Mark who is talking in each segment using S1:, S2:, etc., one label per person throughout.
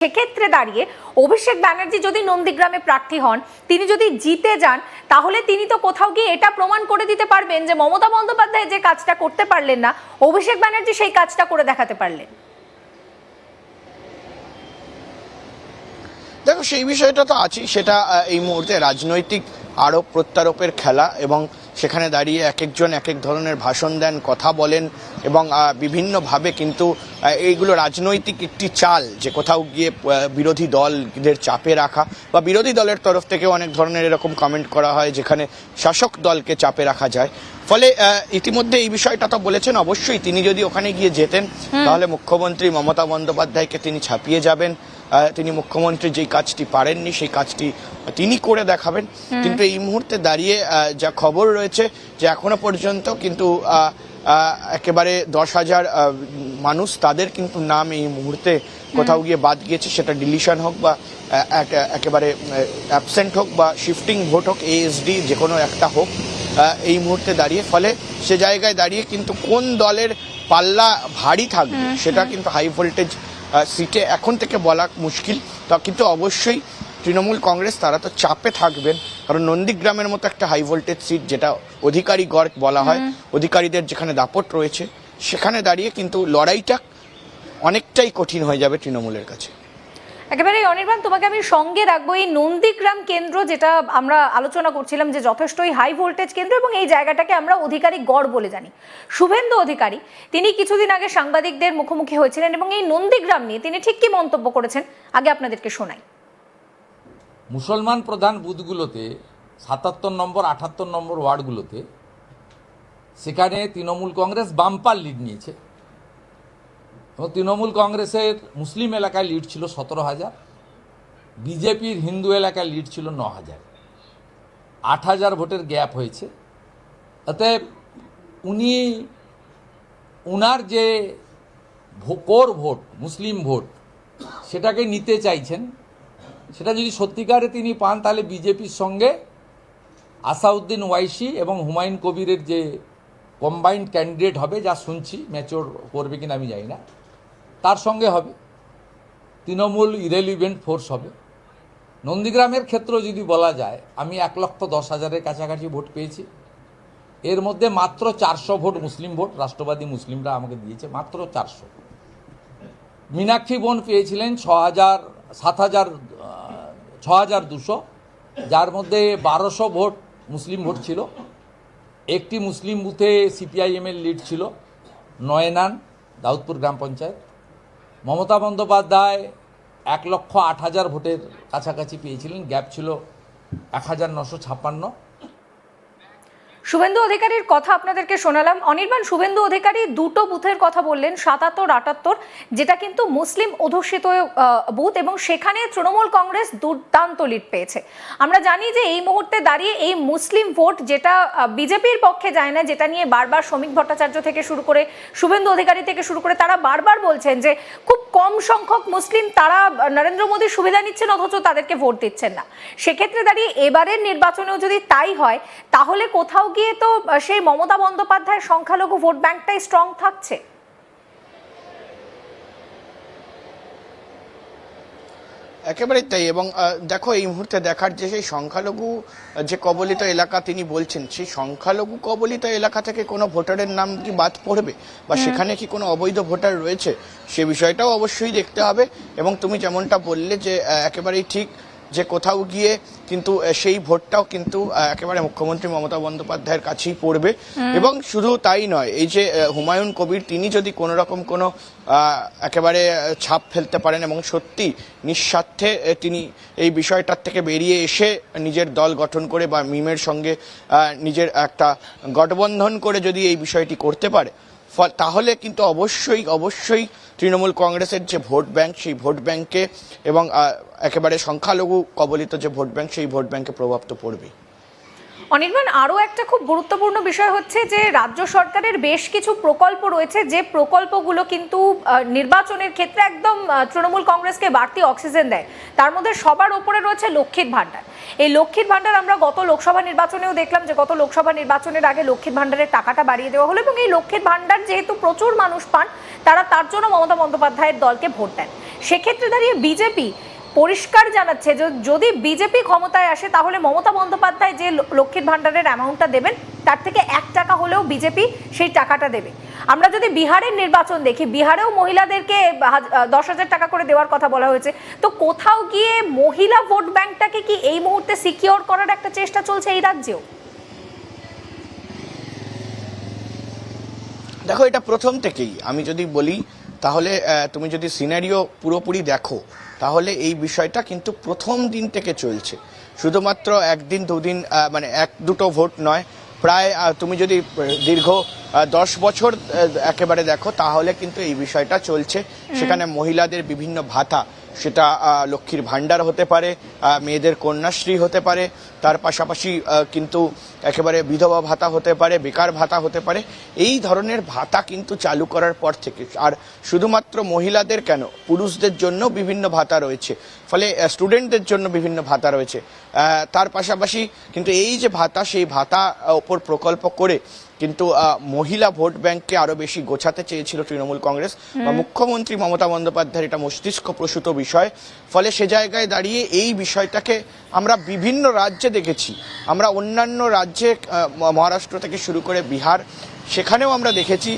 S1: সেক্ষেত্রে দাঁড়িয়ে অভিষেক ব্যানার্জি যদি নন্দীগ্রামে প্রার্থী হন, তিনি যদি জিতে যান, তাহলে তিনি তো কোথাও গিয়ে এটা প্রমাণ করে দিতে পারবেন যে মমতা বন্দ্যোপাধ্যায় যে কাজটা করতে পারলেন না, অভিষেক ব্যানার্জি সেই কাজটা করে দেখাতে পারলেন।
S2: দেখো, সেই বিষয়টা তো আছেই। সেটা এই মুহূর্তে রাজনৈতিক আরোপ প্রত্যারোপের খেলা, এবং সেখানে দাঁড়িয়ে এক একজন এক এক ধরনের ভাষণ দেন, কথা বলেন, এবং বিভিন্নভাবে কিন্তু এইগুলো রাজনৈতিক একটি চাল, যে কোথাও গিয়ে বিরোধী দলদের চাপে রাখা, বা বিরোধী দলের তরফ থেকে অনেক ধরনের এরকম কমেন্ট করা হয় যেখানে শাসক দলকে চাপে রাখা যায়। ফলে ইতিমধ্যে এই বিষয়টা তো বলেছেন, অবশ্যই তিনি যদি ওখানে গিয়ে যেতেন তাহলে মুখ্যমন্ত্রী মমতা বন্দ্যোপাধ্যায়কে তিনি ছাপিয়ে যাবেন। তিনি মুখ্যমন্ত্রী যেই কাজটি পারেননি সেই কাজটি তিনি করে দেখাবেন। কিন্তু এই মুহূর্তে দাঁড়িয়ে যা খবর রয়েছে যে এখনো পর্যন্ত কিন্তু একেবারে 10,000 মানুষ, তাদের কিন্তু নাম এই মুহূর্তে কোথাও গিয়ে বাদ গিয়েছে, সেটা ডিলিশন হোক বা একেবারে অ্যাবসেন্ট হোক বা শিফটিং ভোট হোক, এএসডি যে কোনো একটা হোক এই মুহূর্তে দাঁড়িয়ে। ফলে সে জায়গায় দাঁড়িয়ে কিন্তু কোন দলের পাল্লা ভারী থাকবে সেটা কিন্তু হাই ভোল্টেজ সিটে এখন থেকে বলা মুশকিল। তা কিন্তু অবশ্যই তৃণমূল কংগ্রেস তারা তো চাপে থাকবেন, কারণ নন্দীগ্রামের মতো একটা হাই ভোল্টেজ সিট, যেটা অধিকারী গড় বলা হয়, অধিকারীদের যেখানে দাপট রয়েছে, সেখানে দাঁড়িয়ে কিন্তু লড়াইটা অনেকটাই কঠিন হয়ে যাবে তৃণমূলের কাছে।
S1: একেবারে অনির্বাণ, তোমাকে আমি সঙ্গে রাখবো। এই নন্দীগ্রাম কেন্দ্র, যেটা আমরা আলোচনা করছিলাম যে যথেষ্টই হাই ভোল্টেজ কেন্দ্র, এবং এই জায়গাটাকে আমরা অধিকারী গড় বলে জানি। শুভেন্দু অধিকারী তিনি কিছুদিন আগে সাংবাদিকদের মুখোমুখি হয়েছিলেন, এবং এই নন্দীগ্রাম নিয়ে তিনি ঠিক কি মন্তব্য করেছেন আগে আপনাদেরকে শোনাই।
S3: মুসলমান প্রধান বুথগুলোতে 77 নম্বর 78 নম্বর ওয়ার্ডগুলোতে সেখানে তৃণমূল কংগ্রেস বাম্পার লিড নিয়েছে, এবং তৃণমূল কংগ্রেসের মুসলিম এলাকায় লিড ছিল 17,000, বিজেপির হিন্দু এলাকায় লিড ছিল 9,000, 8,000 ভোটের গ্যাপ হয়েছে। অতএব উনার যে কোর ভোট, মুসলিম ভোট, সেটাকে নিতে চাইছেন। সেটা যদি সত্যিকারে তিনি পান, তাহলে বিজেপির সঙ্গে আসাউদ্দিন ওয়াইসি এবং হুমায়ুন কবিরের যে কম্বাইন্ড ক্যান্ডিডেট হবে, যা শুনছি, ম্যাচিওর করবে কিনা আমি জানি না, তার সঙ্গে হবে। তৃণমূল ইরেলিভেন্ট ফোর্স হবে। নন্দীগ্রামের ক্ষেত্র যদি বলা যায়, আমি 1,10,000-এর কাছাকাছি ভোট পেয়েছি। এর মধ্যে মাত্র 400 ভোট মুসলিম ভোট, রাষ্ট্রবাদী মুসলিমরা আমাকে দিয়েছে মাত্র 400। মীনাক্ষী বোন পেয়েছিলেন 6,200, যার মধ্যে 1200 ভোট মুসলিম ভোট ছিল। একটি মুসলিম বুথে সিপিআইএমের লিড ছিল, নয়নান, দাউদপুর গ্রাম পঞ্চায়েত। মমতা বন্দ্যোপাধ্যায় 1,08,000 ভোটের কাছাকাছি পেয়েছিলেন, গ্যাপ ছিল 1,956।
S1: শুভেন্দু অধিকারীর কথা আপনাদেরকে শোনালাম। অনির্বাণ, শুভেন্দু অধিকারী দুটো বুথের কথা বললেন, 77-78, যেটা কিন্তু মুসলিম অধ্যুষিত বুথ, এবং সেখানে তৃণমূল কংগ্রেস দুর্দান্ত লিড পেয়েছে। আমরা জানি যে এই মুহূর্তে দাঁড়িয়ে এই মুসলিম ভোট, যেটা বিজেপির পক্ষে যায় না, যেটা নিয়ে বারবার শ্রমিক ভট্টাচার্য থেকে শুরু করে শুভেন্দু অধিকারী থেকে শুরু করে তারা বারবার বলছেন যে খুব কম সংখ্যক মুসলিম তারা নরেন্দ্র মোদীর সুবিধা নিচ্ছেন, অথচ তাদেরকে ভোট দিচ্ছেন না। সেক্ষেত্রে দাঁড়িয়ে এবারের নির্বাচনেও যদি তাই হয়, তাহলে কোথাও গিয়ে তো সেই মমতা বন্দ্যোপাধ্যায়ের সংখ্যালঘু ভোট ব্যাংকটাই স্ট্রং থাকছে।
S2: একেবারেই তাই। এবং দেখো, এই মুহূর্তে দেখার যে সেই সংখ্যালঘু যে কবলিত এলাকা তিনি বলছেন, সেই সংখ্যালঘু কবলিত এলাকা থেকে কোনো ভোটারের নাম কি বাদ পড়বে, বা সেখানে কি কোনো অবৈধ ভোটার রয়েছে, সে বিষয়টাও অবশ্যই দেখতে হবে। এবং তুমি যেমনটা বললে যে একেবারেই ঠিক, যে কোথাও গিয়ে কিন্তু সেই ভোটটাও কিন্তু একেবারে মুখ্যমন্ত্রী মমতা বন্দ্যোপাধ্যায়ের কাছেই পড়বে। এবং শুধু তাই নয়, এই যে হুমায়ুন কবির, তিনি যদি কোনো রকম কোনো একেবারে ছাপ ফেলতে পারেন এবং সত্যি নিঃস্বার্থে তিনি এই বিষয়টার থেকে বেরিয়ে এসে নিজের দল গঠন করে বা মিমের সঙ্গে নিজের একটা গঠবন্ধন করে যদি এই বিষয়টি করতে পারে, তাহলে কিন্তু অবশ্যই তৃণমূল কংগ্রেসের যে ভোট ব্যাংক, সেই ভোট ব্যাংকে এবং একেবারে সংখ্যালঘু কবলিত যে ভোট ব্যাংক, সেই ভোট ব্যাংকে প্রভাব তো পড়বেই।
S1: অনির্বাণ, আরও একটা খুব গুরুত্বপূর্ণ বিষয় হচ্ছে যে রাজ্য সরকারের বেশ কিছু প্রকল্প রয়েছে, যে প্রকল্পগুলো কিন্তু নির্বাচনের ক্ষেত্রে একদম তৃণমূল কংগ্রেসকে বাড়তি অক্সিজেন দেয়। তার মধ্যে সবার ওপরে রয়েছে লক্ষ্মীর ভাণ্ডার। এই লক্ষ্মীর ভাণ্ডার আমরা গত লোকসভা নির্বাচনেও দেখলাম যে গত লোকসভা নির্বাচনের আগে লক্ষ্মীর ভাণ্ডারের টাকাটা বাড়িয়ে দেওয়া হলো, এবং এই লক্ষ্মীর ভাণ্ডার যেহেতু প্রচুর মানুষ পান, তারা তার জন্য মমতা বন্দ্যোপাধ্যায়ের দলকে ভোট দেন। সেক্ষেত্রে দাঁড়িয়ে বিজেপি পরিষ্কার জানাচ্ছে যে যদি বিজেপি ক্ষমতায় আসে তাহলে মমতা বন্দ্যোপাধ্যায় যে লক্ষ্মীর ভাণ্ডারের অ্যামাউন্টটা দেবেন তার থেকে 1 টাকা হলেও বিজেপি সেই টাকাটা দেবে। আমরা যদি বিহারের নির্বাচন দেখি, বিহারেও মহিলাদেরকে 10,000 টাকা করে দেওয়ার কথা বলা হয়েছে। তো কোথাও গিয়ে মহিলা ভোট ব্যাংকটাকে কি এই মুহূর্তে সিকিউর করার একটা চেষ্টা চলছে এই রাজ্যেও?
S2: দেখো, এটা প্রথম থেকেই আমি যদি বলি তাহলে তুমি যদি সিনারিও পুরোপুরি দেখো তাহলে এই বিষয়টা কিন্তু প্রথম দিন থেকে চলছে। শুধুমাত্র একদিন দুদিন মানে 1-2টো ভোট নয়, প্রায় তুমি যদি দীর্ঘ 10 বছর একেবারে দেখো তাহলে কিন্তু এই বিষয়টা চলছে। সেখানে মহিলাদের বিভিন্ন ভাতা, সেটা লক্ষ্মীর ভাণ্ডার হতে পারে, মেয়েদের কন্যাশ্রী হতে পারে, তার পাশাপাশি কিন্তু একেবারে বিধবা ভাতা হতে পারে, বেকার ভাতা হতে পারে। এই ধরনের ভাতা কিন্তু চালু করার পর থেকে, আর শুধুমাত্র মহিলাদের কেন, পুরুষদের জন্য বিভিন্ন ভাতা রয়েছে, ফলে স্টুডেন্টদের জন্য বিভিন্ন ভাতা রয়েছে। তার পাশাপাশি কিন্তু এই যে ভাতা, সেই ভাতা ওপর প্রকল্প করে কিন্তু মহিলা ভোট ব্যাংককে আরো বেশি গোছাতে চেয়েছিল তৃণমূল কংগ্রেস বা মুখ্যমন্ত্রী মমতা বন্দ্যোপাধ্যায়ের এটা মস্তিষ্ক প্রসূত বিষয়। ফলে সে জায়গায় দাঁড়িয়ে এই বিষয়টাকে আমরা বিভিন্ন রাজ্যে দেখেছি, আমরা অন্যান্য রাজ্যে মহারাষ্ট্র থেকে শুরু করে বিহার, সেখানেও আমরা দেখেছি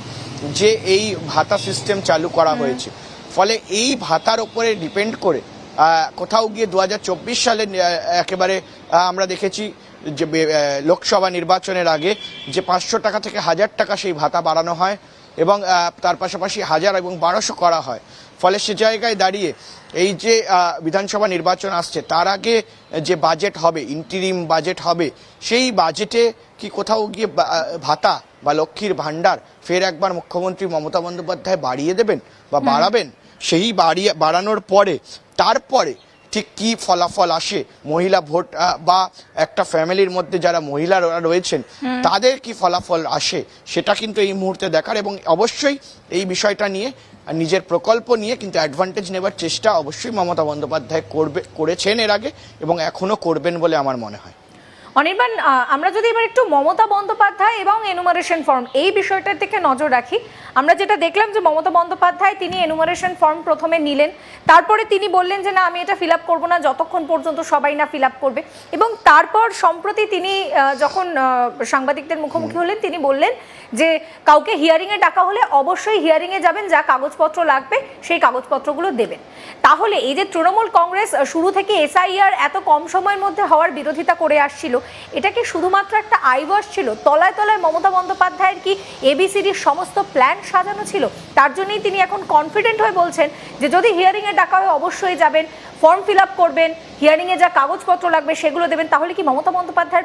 S2: যে এই ভাতা সিস্টেম চালু করা হয়েছে। ফলে এই ভাতার উপরে ডিপেন্ড করে কোথাও গিয়ে 2024 সালে একেবারে আমরা দেখেছি যে লোকসভা নির্বাচনের আগে যে 500 টাকা থেকে 1000 টাকা সেই ভাতা বাড়ানো হয় এবং তার পাশাপাশি 1000 এবং 1200 করা হয়। ফলে সে জায়গায় দাঁড়িয়ে এই যে বিধানসভা নির্বাচন আসছে তার আগে যে বাজেট হবে, ইন্টিরিম বাজেট হবে, সেই বাজেটে কি কোথাও গিয়ে ভাতা বা লক্ষ্মীর ভাণ্ডার ফের একবার মুখ্যমন্ত্রী মমতা বন্দ্যোপাধ্যায় বাড়িয়ে দেবেন বা বাড়াবেন? সেই বাড়ানোর পরে তারপরে ঠিক কি ফলাফল আসে, মহিলা ভোট বা একটা ফ্যামিলির মধ্যে যারা মহিলারা রয়েছেন তাদের কি ফলাফল আসে, সেটা কিন্তু এই মুহূর্তে দেখার। এবং অবশ্যই এই বিষয়টা নিয়ে নিজের প্রকল্প নিয়ে কিন্তু অ্যাডভান্টেজ নেবার চেষ্টা অবশ্যই মমতা বন্দ্যোপাধ্যায় করেছেন এর আগে এবং এখনো করবেন বলে আমার মনে হয়।
S1: অনির্বাণ, আমরা যদি এবার একটু মমতা বন্দ্যোপাধ্যায় এবং এনুমারেশন ফর্ম এই বিষয়টার দিকে নজর রাখি, আমরা যেটা দেখলাম যে মমতা বন্দ্যোপাধ্যায় তিনি এনুমারেশন ফর্ম প্রথমে নিলেন, তারপরে তিনি বললেন যে না আমি এটা ফিল আপ করবো না যতক্ষণ পর্যন্ত সবাই না ফিল আপ করবে, এবং তারপর সম্প্রতি তিনি যখন সাংবাদিকদের মুখোমুখি হলেন তিনি বললেন যে কাউকে হিয়ারিংয়ে ডাকা হলে অবশ্যই হিয়ারিংয়ে যাবেন, যা কাগজপত্র লাগবে সেই কাগজপত্রগুলো দেবেন। তাহলে এই যে তৃণমূল কংগ্রেস শুরু থেকে এসআইআর এত কম সময়ের মধ্যে হওয়ার বিরোধিতা করে আসছিল, এটা কি শুধুমাত্র একটা আইওয়াশ ছিল? তলায় তলায় মমতা বন্দ্যোপাধ্যায়ের কি এবিসিডির সমস্ত প্ল্যান সাজানো ছিল? তার জন্যই তিনি এখন কনফিডেন্ট হয়ে বলছেন যে যদি হিয়ারিংয়ে ডাকা হয় অবশ্যই যাবেন, ফর্ম ফিল আপ করবেন, হিয়ারিংয়ে যা কাগজপত্র লাগবে সেগুলো দেবেন। তাহলে কি মমতা বন্দ্যোপাধ্যায়ের